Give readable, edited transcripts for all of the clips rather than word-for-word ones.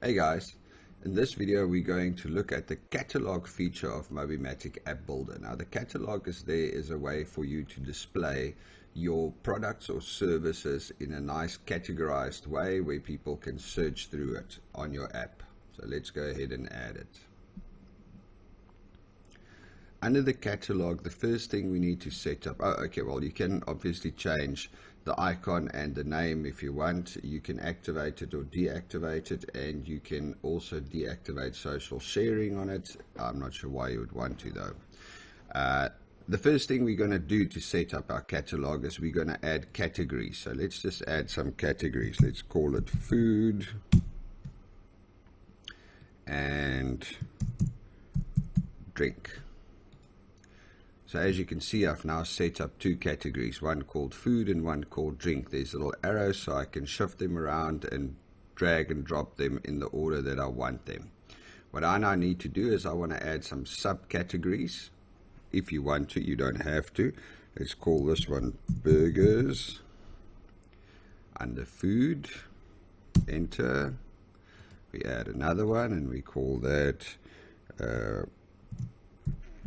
Hey guys, in this video we're going to look at the catalog feature of Mobimatic App Builder. Now the catalog is there as a way for you to display your products or services in a nice categorized way where people can search through it on your app. So let's go ahead and add it. Under the catalog, the first thing we need to set up, well, you can obviously change the icon and the name if you want. You can activate it or deactivate it, and you can also deactivate social sharing on it. I'm not sure why you would want to though. The first thing we're going to do to set up our catalog is we're going to add categories. So let's just add some categories. Let's call it food and drink. So as you can see, I've now set up two categories, one called food and one called drink. There's little arrows so I can shift them around and drag and drop them in the order that I want them. What I now need to do is I want to add some subcategories. If you want to, you don't have to. Let's call this one burgers. Under food, enter. We add another one and we call that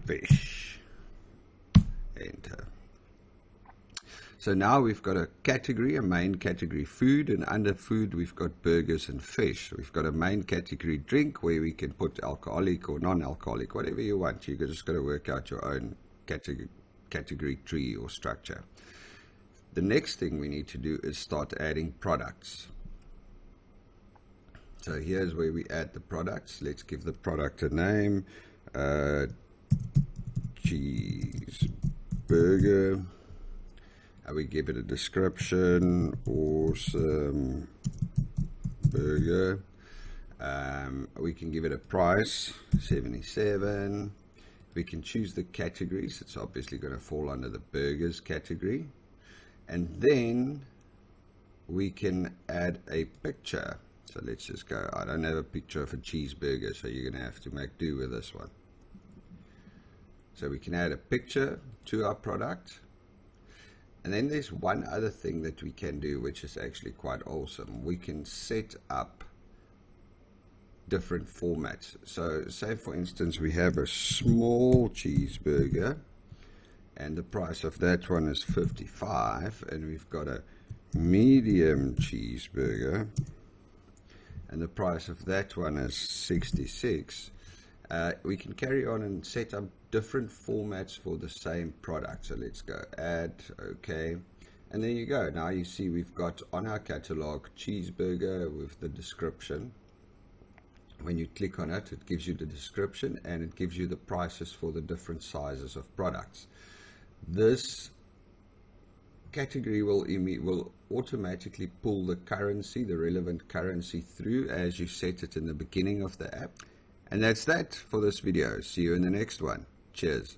fish. Enter. So now we've got a category, a main category food, and under food we've got burgers and fish. We've got a main category drink where we can put alcoholic or non-alcoholic, whatever you want. You're just going to work out your own category tree or structure. The next thing we need to do is start adding products. So here's where we add the products. Let's give the product a name, cheeseburger. We give it a description, awesome burger. We can give it a price, 77. We can choose the categories. It's obviously going to fall under the burgers category. And then we can add a picture. So let's just go, I don't have a picture of a cheeseburger, so you're going to have to make do with this one. So we can add a picture to our product. And then there's one other thing that we can do, which is actually quite awesome. We can set up different formats. So say for instance we have a small cheeseburger and the price of that one is 55, and we've got a medium cheeseburger and the price of that one is 66. We can carry on and set up different formats for the same product. So let's go add, okay, and there you go. Now you see we've got on our catalog cheeseburger with the description. When you click on it, it gives you the description and it gives you the prices for the different sizes of products. This category will automatically pull the currency, the relevant currency, through as you set it in the beginning of the app. And that's that for this video. See you in the next one. Cheers.